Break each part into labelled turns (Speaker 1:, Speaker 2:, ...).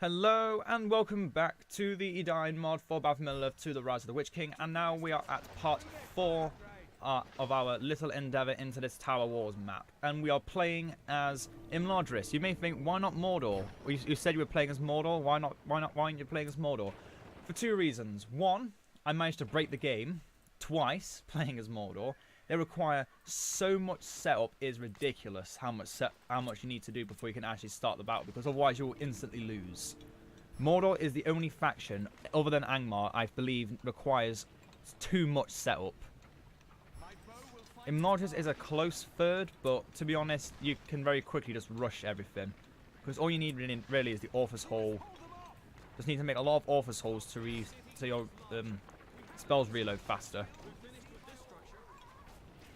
Speaker 1: Hello and welcome back to the Edain mod for Battle for Middle-earth to the Rise of the Witch King, and now we are at part 4 of our little endeavour into this Tower Wars map, and we are playing as Imladris. You may think, why not Mordor? You said you were playing as Mordor. Why aren't you playing as Mordor? For two reasons. One, I managed to break the game twice playing as Mordor. They require so much setup, is ridiculous how much you need to do before you can actually start the battle, because otherwise you will instantly lose. Mordor is the only faction, other than Angmar, I believe requires too much setup. Imladris is a close third, but to be honest, you can very quickly just rush everything. Because all you need really is the Orphus Hall. Just need to make a lot of Orphus Halls so your spells reload faster.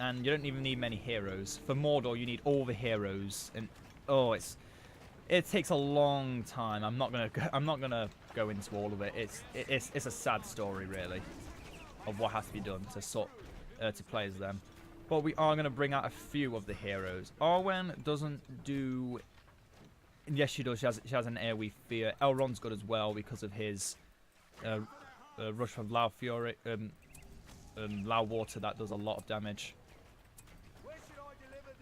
Speaker 1: And you don't even need many heroes. For Mordor, you need all the heroes, and oh, it takes a long time. I'm not gonna go into all of it. It's a sad story, really, of what has to be done to play as them. But we are gonna bring out a few of the heroes. Arwen doesn't do. Yes, she does. She has an AoE fear. Elrond's good as well because of his rush of Loud Fury, Loud Water that does a lot of damage.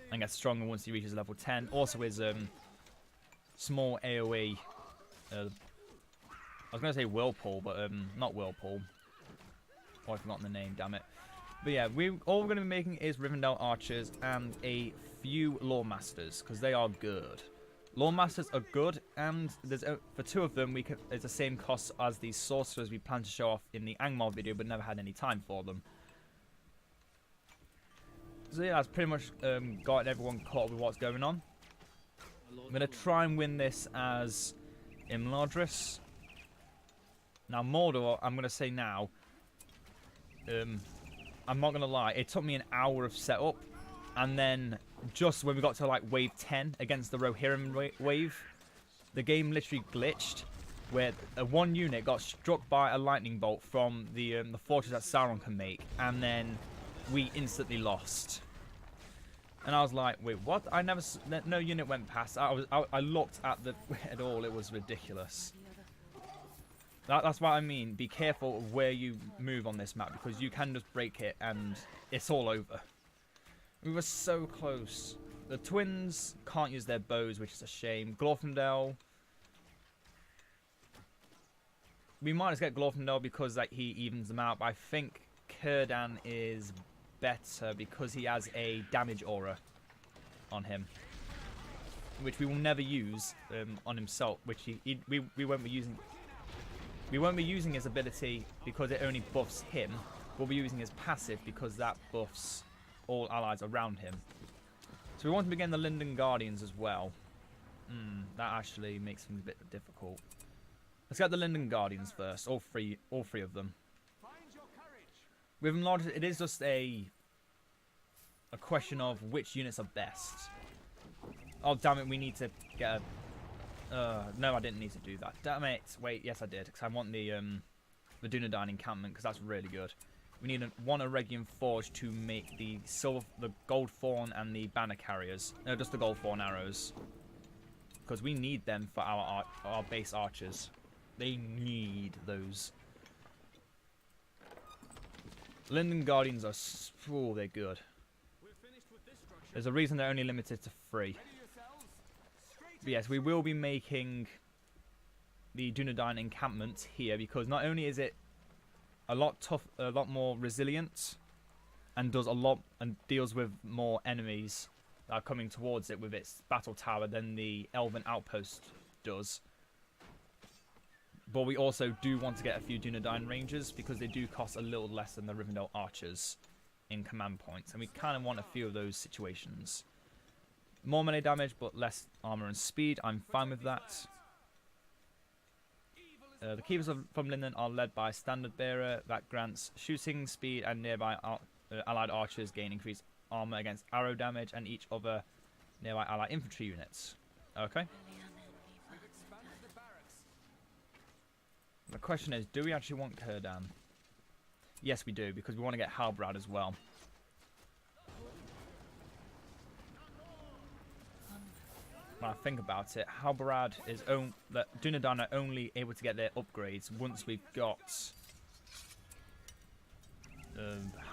Speaker 1: And gets stronger once he reaches level 10. Also his small AoE. I was going to say Whirlpool, but not Whirlpool. Oh, I've forgotten the name, damn it. But yeah, all we're going to be making is Rivendell Archers and a few Lore Masters, because they are good. Lore Masters are good, and for two of them, it's the same cost as the Sorcerers we plan to show off in the Angmar video, but never had any time for them. So yeah, that's pretty much got everyone caught up with what's going on. I'm going to try and win this as Imladris. Now Mordor, I'm going to say now, I'm not going to lie, it took me an hour of setup, and then just when we got to like wave 10 against the Rohirrim wave, the game literally glitched, where one unit got struck by a lightning bolt from the fortress that Sauron can make, and then we instantly lost. And I was like, wait, what? No unit went past. I looked at it all. It was ridiculous. That's what I mean. Be careful of where you move on this map, because you can just break it and it's all over. We were so close. The twins can't use their bows, which is a shame. Glorfindel. We might just get Glorfindel because like he evens them out, but I think Edain is better because he has a damage aura on him, which we will never use on himself. Which we won't be using. We won't be using his ability because it only buffs him. We'll be using his passive because that buffs all allies around him. So we want to begin the Linden Guardians as well. That actually makes things a bit difficult. Let's get the Linden Guardians first. All three of them. With Imladris, it is just a question of which units are best. Oh, damn it, we need to get a... no, I didn't need to do that. Damn it. Wait, yes, I did, because I want the Dunedain encampment, because that's really good. We need one Eregion Forge to make the Gold Thorn and the Banner Carriers. No, just the Gold Thorn arrows. Because we need them for our base archers. They need those. Linden Guardians are... oh, they're good. There's a reason they're only limited to 3. But yes, we will be making the Dunedain encampment here, because not only is it a lot more resilient, and does a lot and deals with more enemies that are coming towards it with its battle tower than the Elven Outpost does. But we also do want to get a few Dunedain Rangers, because they do cost a little less than the Rivendell Archers in command points. And we kind of want a few of those situations. More melee damage, but less armor and speed. I'm fine with that. The Keepers from Linden are led by Standard Bearer. That grants shooting speed, and nearby allied archers gain increased armor against arrow damage, and each other nearby allied infantry units. Okay. The question is, do we actually want Edain? Yes, we do, because we want to get Halbrand as well. trying to think about it, Halbarad is that Dunedain are only able to get their upgrades once we've got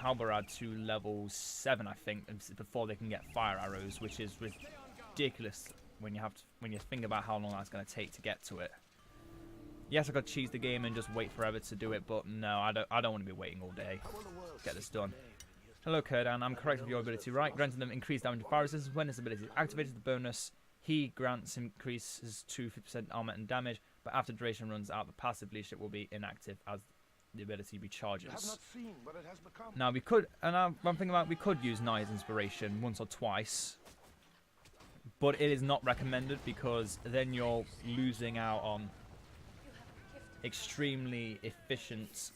Speaker 1: Halbarad to level 7, I think, before they can get fire arrows, which is ridiculous when you think about how long that's going to take to get to it. Yes, I could cheese the game and just wait forever to do it, but no, I don't want to be waiting all day to get this done. Hello, Edain. I'm correct with your ability, right? Granting them increased damage to fire resistance when this ability is activated. The bonus he grants increases to 50% armor and damage, but after duration runs out, the passive leadership will be inactive as the ability recharges. Now we could, and I'm thinking about, we could use Nia's inspiration once or twice, but it is not recommended because then you're losing out on extremely efficient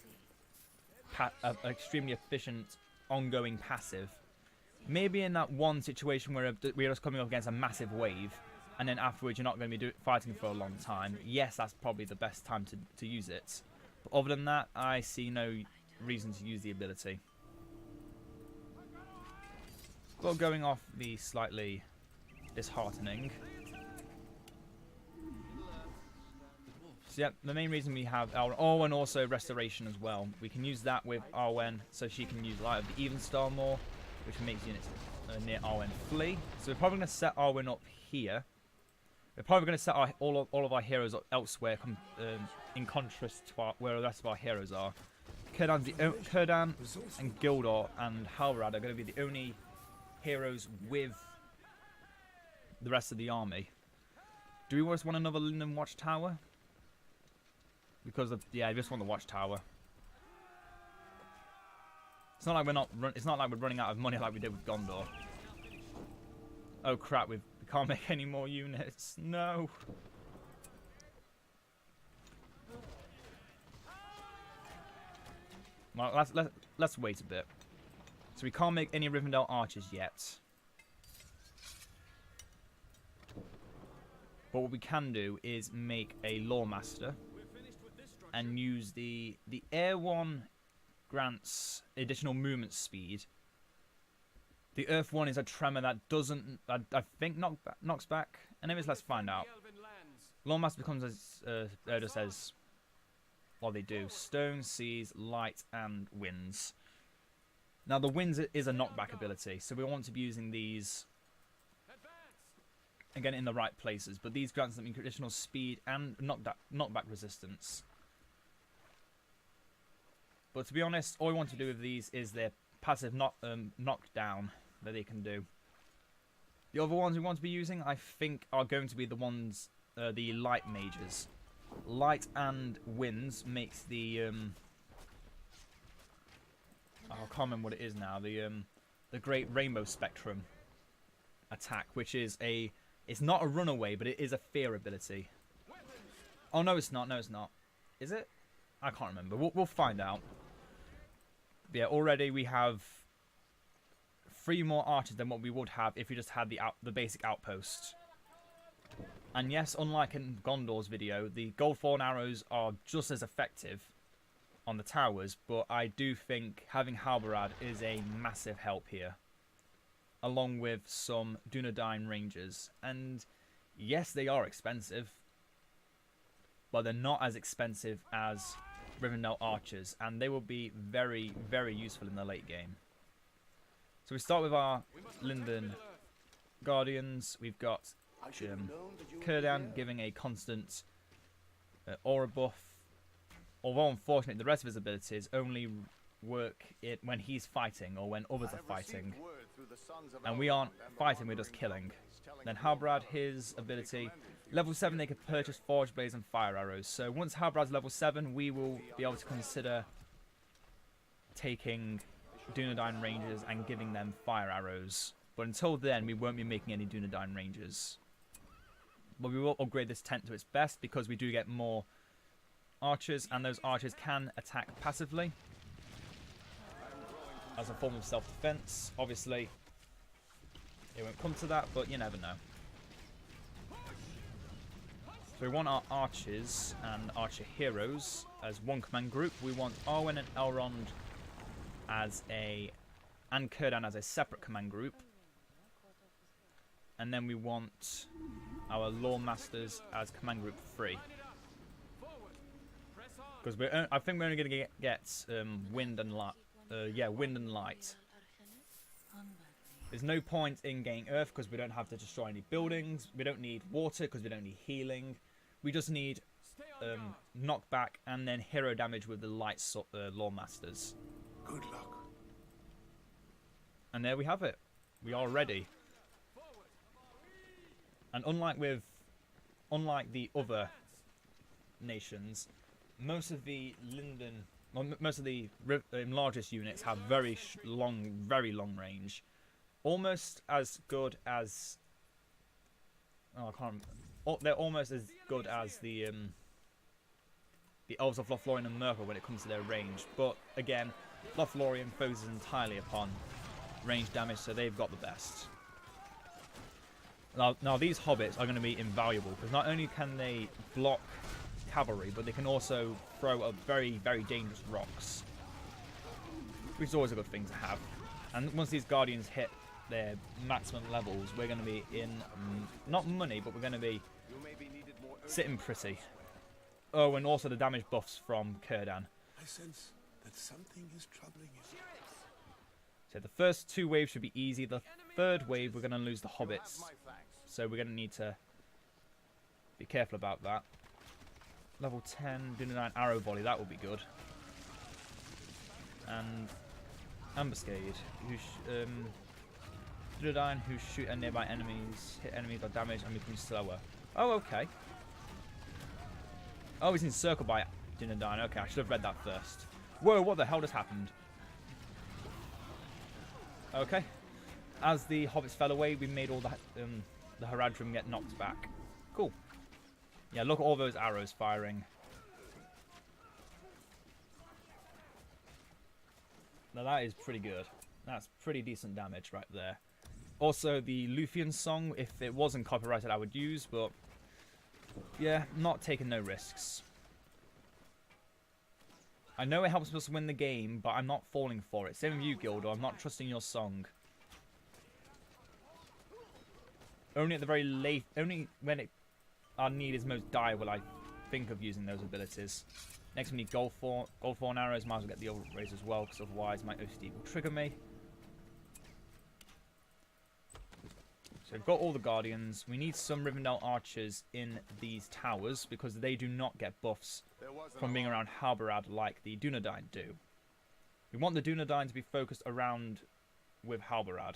Speaker 1: ongoing passive. Maybe in that one situation where we're just coming up against a massive wave, and then afterwards you're not going to be fighting for a long time. Yes, that's probably the best time to use it. But other than that, I see no reason to use the ability. Well, going off the slightly disheartening. So yeah, the main reason we have Arwen, and also Restoration as well. We can use that with Arwen, so she can use Light of the Even Star more, which makes units near Arwen flee. So we're probably going to set Arwen up here. We're probably going to set all of our heroes up elsewhere, in contrast to where the rest of our heroes are. Círdan and Gildor and Halbarad are going to be the only heroes with the rest of the army. Do we just want another Linden Watchtower? Because I just want the Watchtower. It's not like we're running out of money like we did with Gondor. Oh crap! We can't make any more units. No. Well, let's wait a bit. So we can't make any Rivendell archers yet. But what we can do is make a Lawmaster and use the air one grants additional movement speed. The earth one is a tremor that doesn't, I think, knocks back. Anyways, let's find out. Lawmaster becomes as Erda says, what they do: stone, seas, light, and winds. Now the winds is a knockback ability, so we want to be using these again in the right places. But these grants them additional speed and knockback resistance. But to be honest, all we want to do with these is their passive knockdown that they can do. The other ones we want to be using, I think, are going to be the ones, the light mages. Light and winds makes the I can't remember what it is now. The Great Rainbow Spectrum attack, which is it's not a runaway, but it is a fear ability. Oh no, it's not. No, it's not. Is it? I can't remember. We'll find out. But yeah, already we have 3 more archers than what we would have if we just had the basic outpost. And yes, unlike in Gondor's video, the Goldthorn arrows are just as effective on the towers, but I do think having Halbarad is a massive help here, along with some Dunedain rangers. And yes, they are expensive, but they're not as expensive as Rivendell archers, and they will be very, very useful in the late game. So we start with our Linden Guardians. We've got Círdan giving a constant aura buff, although unfortunately the rest of his abilities only work when he's fighting or when others are fighting, and we aren't fighting, we're just killing. Then Halbarad, his ability, level 7, they could purchase Forge Blades and Fire Arrows. So once Halbarad's level 7, we will be able to consider taking Dunedain Rangers and giving them Fire Arrows. But until then, we won't be making any Dunedain Rangers. But we will upgrade this tent to its best because we do get more archers, and those archers can attack passively as a form of self-defense. Obviously, it won't come to that, but you never know. So we want our archers and archer heroes as one command group. We want Arwen and Elrond and Círdan as a separate command group. And then we want our Lore Masters as Command Group 3. Because I think we're only going to get wind and light. Wind and light. There's no point in getting Earth because we don't have to destroy any buildings. We don't need water because we don't need healing. We just need knockback and then hero damage with the light Lore Masters.
Speaker 2: Good luck.
Speaker 1: And there we have it. We are ready. And unlike the other nations, most of the largest units have very long range, almost as good as. Oh, I can't. They're almost as good as the Elves of Lothlorien and Mordor when it comes to their range. But again, Lothlorien focuses entirely upon range damage, so they've got the best. Now these hobbits are going to be invaluable because not only can they block cavalry, but they can also throw up very, very dangerous rocks, which is always a good thing to have. And once these guardians hit their maximum levels, we're going to be in not money, but we're going to be sitting pretty. Oh, and also the damage buffs from Círdan.
Speaker 2: I sense that something is troubling you.
Speaker 1: So the first 2 waves should be easy. The third wave, we're going to lose the hobbits. So we're going to need to be careful about that. Level 10, Dunedain arrow volley, that will be good. And ambuscade, Dunedain who shoot at nearby enemies, hit enemies or damage and become slower. Oh, okay. Oh, he's encircled by Dunedain. Okay, I should have read that first. Whoa, what the hell just happened? Okay. As the hobbits fell away, we made all the Haradrim get knocked back. Cool. Yeah, look at all those arrows firing. Now that is pretty good. That's pretty decent damage right there. Also, the Luthien song, if it wasn't copyrighted, I would use, but yeah, not taking no risks. I know it helps us win the game, but I'm not falling for it. Same with you, Gildor. I'm not trusting your song. Only at the very late, only when our need is most dire will I think of using those abilities. Next we need Goldthorn arrows. Might as well get the Overraise as well, because otherwise my OCD will trigger me. So we've got all the Guardians. We need some Rivendell archers in these towers because they do not get buffs from being around Halbarad like the Dunedain do. We want the Dunedain to be focused around with Halbarad.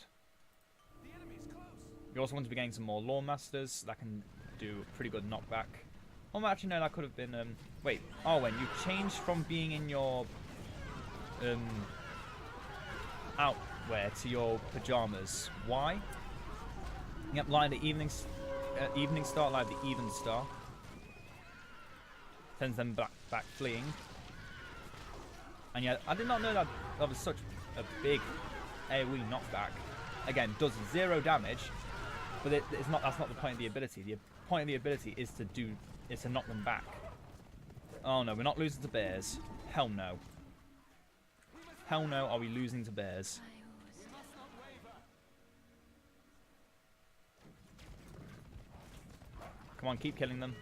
Speaker 1: We also want to be getting some more Lore Masters that can do a pretty good knockback. Oh, actually no, that could have been... wait, Arwen, you changed from being in your outwear to your pajamas. Why? Yep, like the evening star, like the even star. Sends them back fleeing. And yet, I did not know that was such a big AoE knockback. Again, does 0 damage, but that's not the point of the ability. The point of the ability is to knock them back. Oh no, we're not losing to bears. Hell no. Hell no, are we losing to bears? Come on, keep killing them.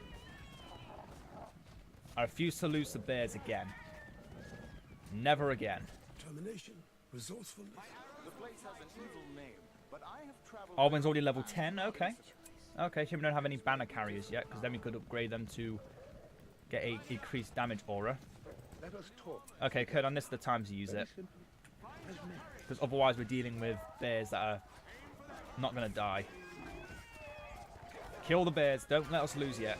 Speaker 1: I refuse to lose to bears again. Never again.
Speaker 2: Determination, resourcefulness.
Speaker 3: The place has an evil name, but I have traveled.
Speaker 1: Arwen's already level 10. Okay. Okay, so we don't have any banner carriers yet, because then we could upgrade them to get a increased damage aura.
Speaker 2: Let us talk.
Speaker 1: Okay, Círdan, this is the time to use it. Because otherwise we're dealing with bears that are not going to die. Kill the bears. Don't let us lose yet.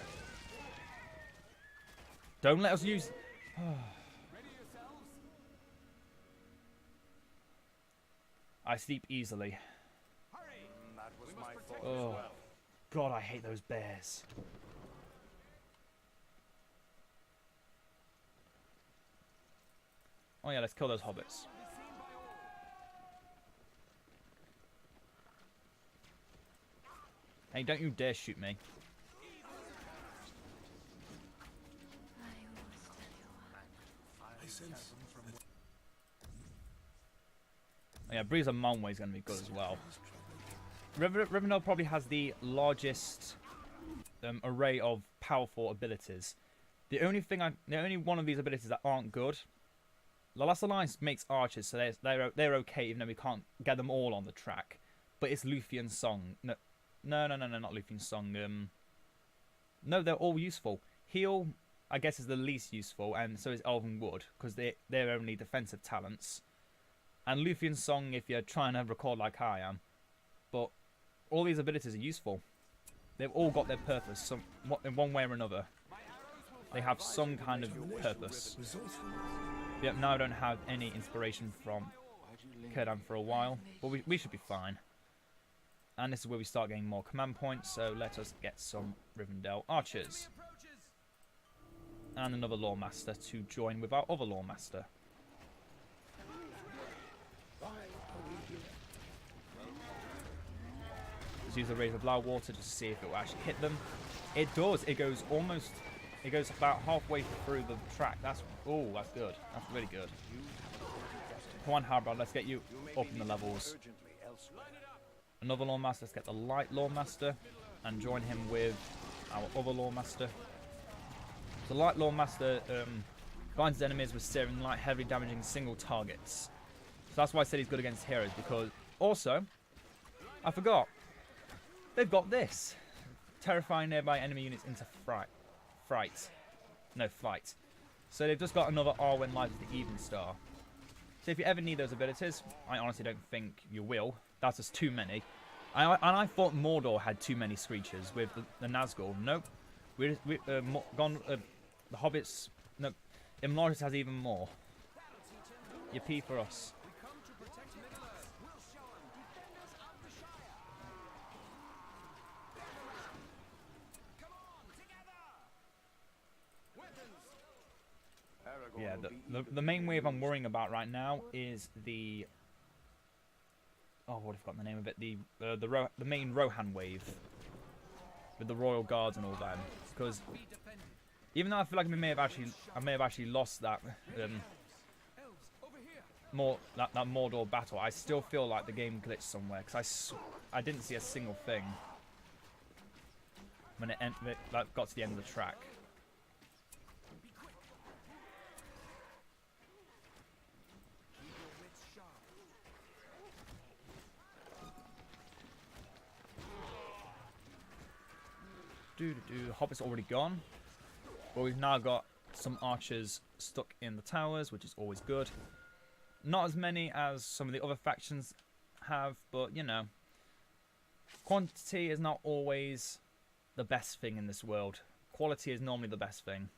Speaker 1: Don't let us use... I sleep easily.
Speaker 3: That was my fault
Speaker 1: Oh,
Speaker 3: as well.
Speaker 1: God, I hate those bears. Oh yeah, let's kill those hobbits. Hey, don't you dare shoot me.
Speaker 2: I sense
Speaker 1: Oh yeah, Breeze of Monway is going to be good as well. Rivendell probably has the largest array of powerful abilities. The only one of these abilities that aren't good. The Last Alliance makes archers, so they're okay, even though we can't get them all on the track. But it's Luthien's Song. No, not Luthien's Song. No, they're all useful. Heal, I guess, is the least useful, and so is Elven Wood, because they're only defensive talents. And Luthien's Song, if you're trying to record like I am. But all these abilities are useful. They've all got their purpose, in one way or another. They have some kind of purpose. Yep, now I don't have any inspiration from Edain for a while, but we should be fine. And this is where we start getting more command points, so let us get some Rivendell archers. And another Lore Master to join with our other Lore Master. Let's use the Rave of Loud Water just to see if it will actually hit them. It does. It goes about halfway through the track. That's good. That's really good. Come on, Harbor, let's get you up in the levels. Another Lore Master. Let's get the Light Lore Master and join him with our other Lore Master. The Light Lore Master binds his enemies with searing light, heavily damaging single targets. So that's why I said he's good against heroes, because also, I forgot, they've got this. Terrifying nearby enemy units into flight. So they've just got another Arwen Light of the Even Star. So if you ever need those abilities, I honestly don't think you will. That's just too many. And I thought Mordor had too many Screechers with the Nazgul. Nope. The Hobbits. Nope. Imlorus has even more. Yippee for us. Yeah, the main wave I'm worrying about right now is the... Oh, what have I forgotten the name of it? The main Rohan wave. With the Royal Guards and all that. Because even though I feel like I may have actually lost that that Mordor battle, I still feel like the game glitched somewhere. Because I didn't see a single thing when it got to the end of the track. Hobbit's already gone, but we've now got some archers stuck in the towers, which is always good. Not as many as some of the other factions have, but you know, quantity is not always the best thing in this world. Quality is normally the best thing.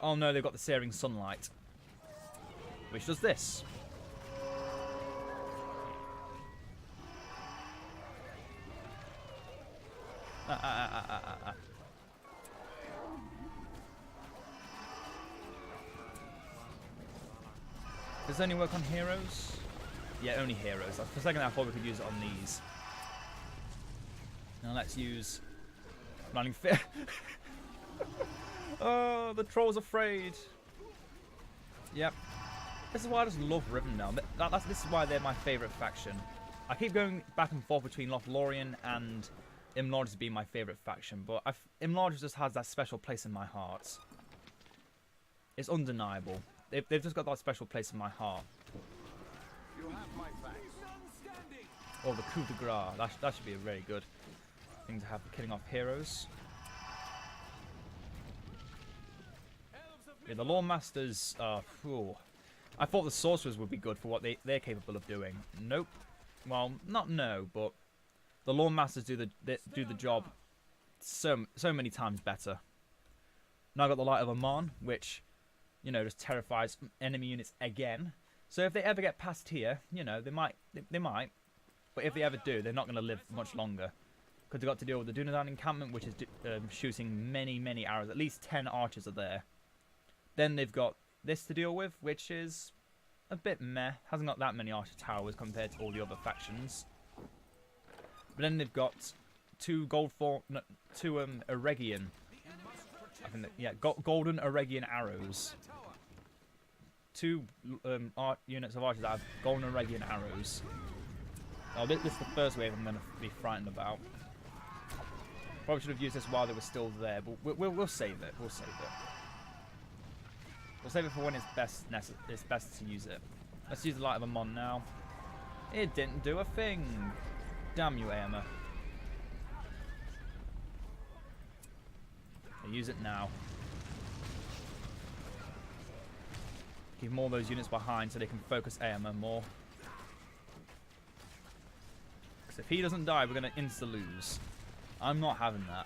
Speaker 1: Oh no, they've got the searing sunlight, which does this. Does it only work on heroes? Yeah, only heroes. For a second I thought we could use it on these. Now let's use Running Fear. Oh, the troll's afraid. Yep. This is why I just love Rivendell. This is why they're my favourite faction. I keep going back and forth between Lothlorien and Imlorus being my favourite faction, but Imlorus just has that special place in my heart. It's undeniable. They've just got that special place in my heart.
Speaker 3: You have my thanks.
Speaker 1: Or the coup de grace. That should be a very good thing to have for killing off heroes. Yeah, the Lore Masters are... I thought the Sorcerers would be good for what they're capable of doing. Nope. Well, not no, but the Lore Masters do the job so many times better. Now I've got the Light of Amon, which, you know, just terrifies enemy units again. So if they ever get past here, you know, they might. But if they ever do, they're not going to live much longer. Because they've got to deal with the Dunedain encampment, which is shooting many arrows. At least 10 archers are there. Then they've got this to deal with, which is a bit meh. Hasn't got that many archer towers compared to all the other factions. But then they've got two Eregian. I think that, yeah, golden Eregian arrows. Two units of archers that have golden Eregian arrows. Oh, this is the first wave I'm going to be frightened about. Probably should have used this while they were still there, but we'll save it. We'll save it. We'll save it for when it's best to use it. Let's use the Light of Amon now. It didn't do a thing. Damn you, Eomer. Okay, use it now. Keep more of those units behind so they can focus Eomer more. Because if he doesn't die, we're going to insta-lose. I'm not having that.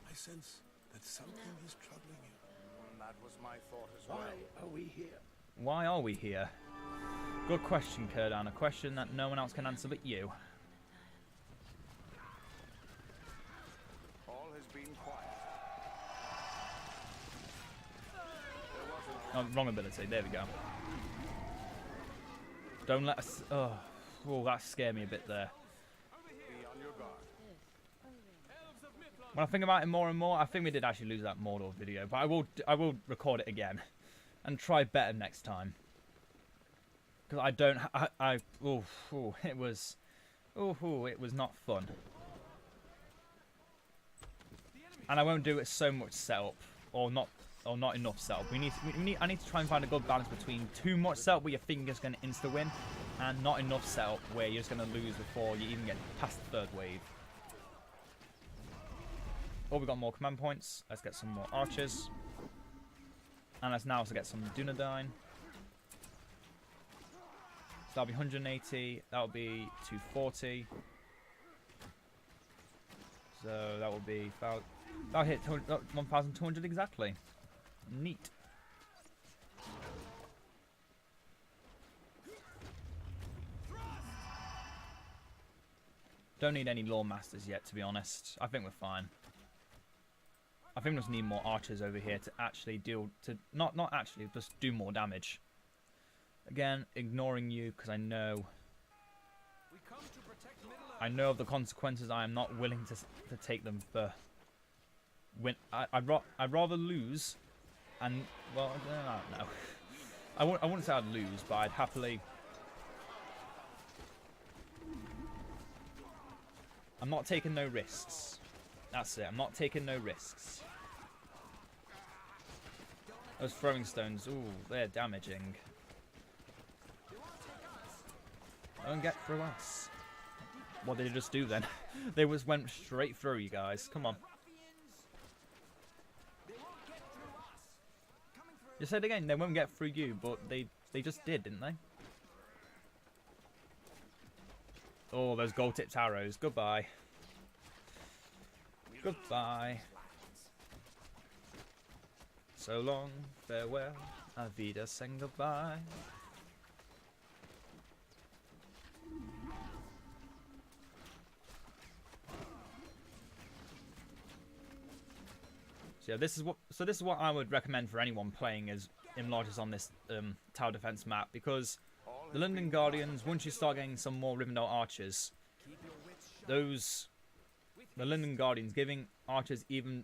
Speaker 2: I sense that something is troubling you.
Speaker 3: That was my thought as well.
Speaker 2: Why are we here?
Speaker 1: Why are we here? Good question, Kurdan. A question that no one else can answer but you.
Speaker 3: All has been quiet.
Speaker 1: Oh, wrong ability. There we go. Don't let us... Oh, that scared me a bit there.
Speaker 3: Be on your guard.
Speaker 1: When I think about it more and more, I think we did actually lose that Mordor video. But I will record it again. And try better next time. Because I don't... it was... it was not fun. And I won't do it so much setup. Or not enough setup. I need to try and find a good balance between too much setup where you think you're just going to insta-win. And not enough setup where you're just going to lose before you even get past the third wave. Oh, we got more command points. Let's get some more archers. And let's now also get some Dunedain. So that'll be 180. That'll be 240. So that will be... That'll hit 1,200 exactly. Neat. Don't need any Lore Masters yet, to be honest. I think we're fine. I think we just need more archers over here to actually deal... Not actually, just do more damage. Again, ignoring you, because I know... I know of the consequences. I am not willing to take them for... I'd rather lose... And, well, I don't know. I wouldn't say I'd lose, but I'd happily... I'm not taking no risks. That's it. I'm not taking no risks. Those throwing stones, ooh, they're damaging. Don't get through us. What did they just do then? They just went straight through you guys. Come on. You said again, they won't get through you, but they just did, didn't they? Oh, those gold-tipped arrows. Goodbye. Goodbye. So long, farewell, Avida sang goodbye. So yeah, this is what I would recommend for anyone playing as Enlargers on this tower defense map, because the London Guardians, once you start getting some more Rivendell archers, the London Guardians making archers even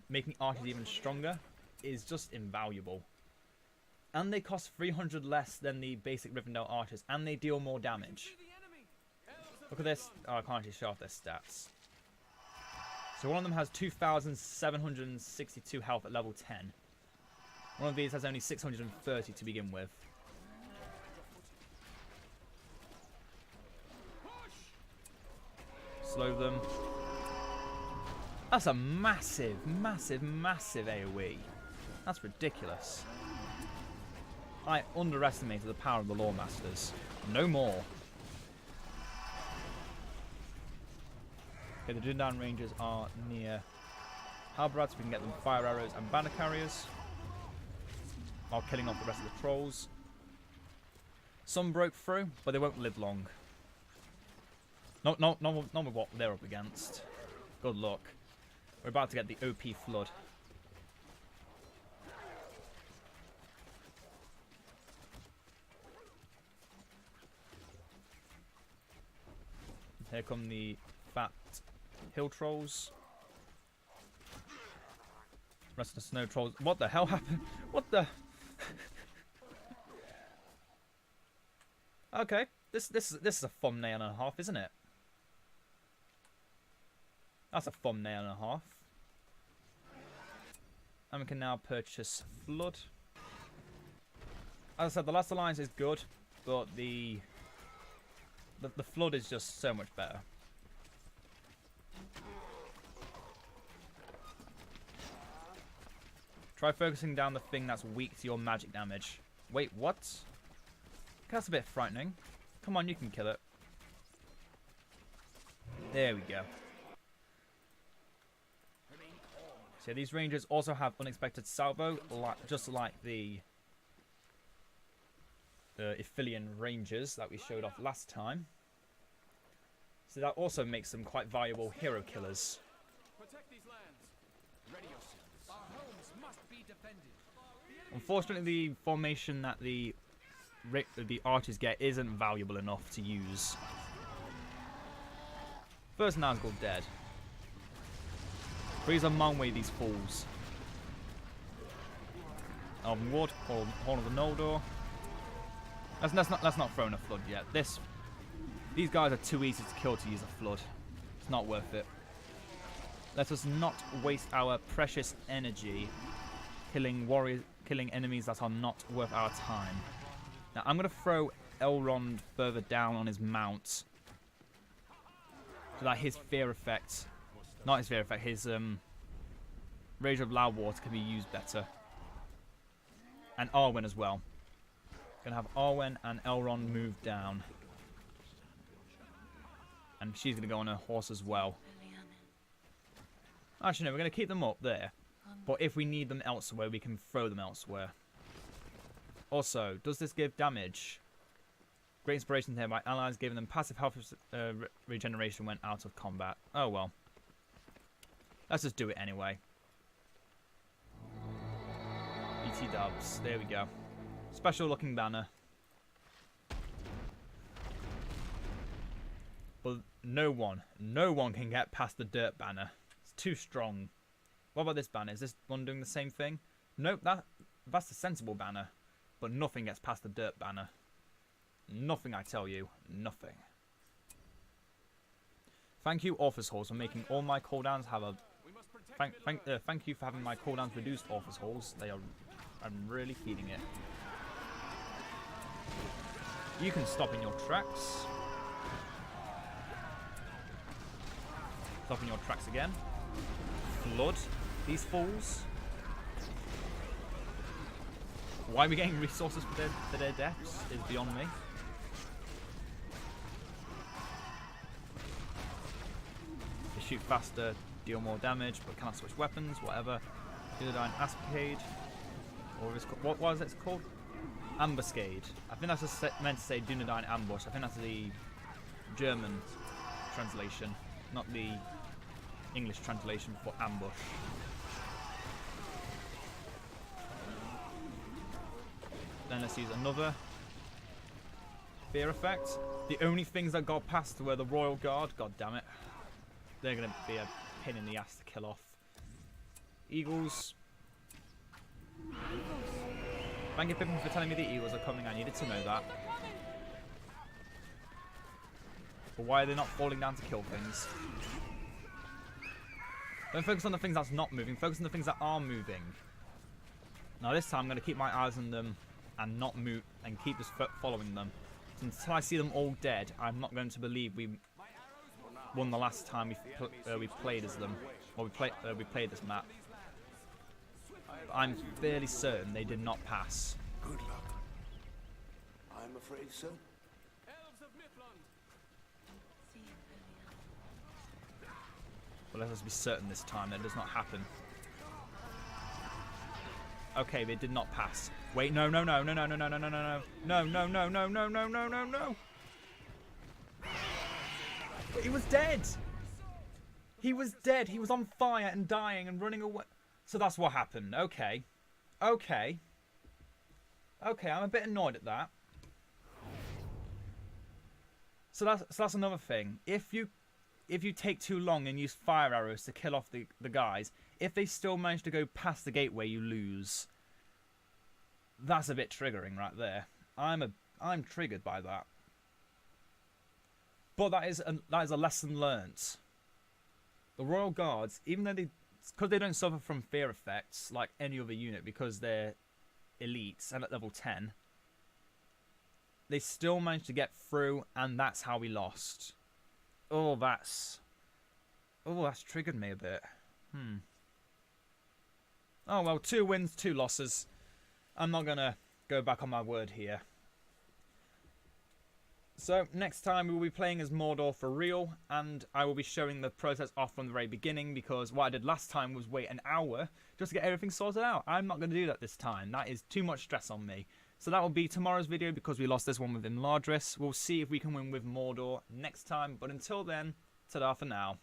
Speaker 1: stronger is just invaluable. And they cost 300 less than the basic Rivendell archers, and they deal more damage. Look at this. Oh, I can't actually show off their stats. So one of them has 2,762 health at level 10. One of these has only 630 to begin with. Slow them. That's a massive, massive, massive AoE. That's ridiculous. I underestimated the power of the Lore Masters. No more. Okay, the Dunedain Rangers are near Halberats. We can get them fire arrows and banner carriers, while killing off the rest of the trolls. Some broke through, but they won't live long. Not with what they're up against. Good luck. We're about to get the OP flood. Here come the fat hill trolls. Rest of the snow trolls. What the hell happened? What the? Okay, this is a thumbnail and a half, isn't it? That's a thumbnail and a half. And we can now purchase Flood. As I said, the Last Alliance is good, but the Flood is just so much better. Try focusing down the thing that's weak to your magic damage. Wait, what? That's a bit frightening. Come on, you can kill it. There we go. So these rangers also have unexpected salvo, just like the Ithilien rangers that we showed off last time. So that also makes them quite valuable hero killers.
Speaker 3: Protect these lands. Ready yourselves. Our homes must be defended.
Speaker 1: Unfortunately, the formation that the archers get isn't valuable enough to use. First Nazgul dead. Freeze on Manwë, these fools. Elven Wood, Horn of the Noldor. Let's not throw in a Flood yet. These guys are too easy to kill to use a Flood. It's not worth it. Let us not waste our precious energy killing enemies that are not worth our time. Now I'm gonna throw Elrond further down on his mount, so that his fear effect, not his fear effect, his Rage of Loud Water can be used better. And Arwen as well. Gonna have Arwen and Elrond move down. And she's gonna go on her horse as well. Actually no, we're gonna keep them up there. But if we need them elsewhere, we can throw them elsewhere. Also, does this give damage? Great inspiration here by allies, giving them passive health regeneration when out of combat. Oh well. Let's just do it anyway. BT dubs. There we go. Special looking banner. But no one can get past the dirt banner. It's too strong. What about this banner? Is this one doing the same thing? Nope, that's a sensible banner. But nothing gets past the dirt banner. Nothing, I tell you. Nothing. Thank you, Orphus Halls, for making all my cooldowns have a... Thank you for having my cooldowns reduced, Orphus Halls. I'm really feeling it. You can stop in your tracks. Stop in your tracks again. Flood these fools. Why are we getting resources for their deaths is beyond me. They shoot faster, deal more damage, but cannot switch weapons, whatever. Edain Aspicade. Or is what is it called? Ambuscade. I think that's just meant to say Dunedain Ambush. I think that's the German translation, not the English translation for ambush. Then let's use another fear effect. The only things that got past were the Royal Guard. God damn it. They're going to be a pain in the ass to kill off. Eagles. Thank you, Pippin, for telling me the eagles are coming. I needed to know that. But why are they not falling down to kill things? Don't focus on the things that's not moving. Focus on the things that are moving. Now this time I'm going to keep my eyes on them and not move and keep just following them. So until I see them all dead, I'm not going to believe we won the last time we played as them, or we played this map. But I'm fairly certain they did not pass.
Speaker 2: Good luck. I'm afraid so.
Speaker 3: Elves of Mithlund.
Speaker 1: But let us be certain this time that does not happen. Okay, they did not pass. Wait, no. No. He was dead. He was dead. He was on fire and dying and running away. So that's what happened. Okay. I'm a bit annoyed at that. So that's another thing. If you take too long and use fire arrows to kill off the guys, if they still manage to go past the gateway, you lose. That's a bit triggering right there. I'm triggered by that. But that is a lesson learnt. The Royal Guards, even though because they don't suffer from fear effects like any other unit because they're elites and at level 10, they still managed to get through, and that's how we lost. Oh, that's triggered me a bit. Oh well, 2 wins, 2 losses. I'm not gonna go back on my word here. So next time we will be playing as Mordor for real, and I will be showing the process off from the very beginning, because what I did last time was wait an hour just to get everything sorted out. I'm not going to do that this time. That is too much stress on me. So that will be tomorrow's video, because we lost this one with Imladris. We'll see if we can win with Mordor next time, but until then, ta-da for now.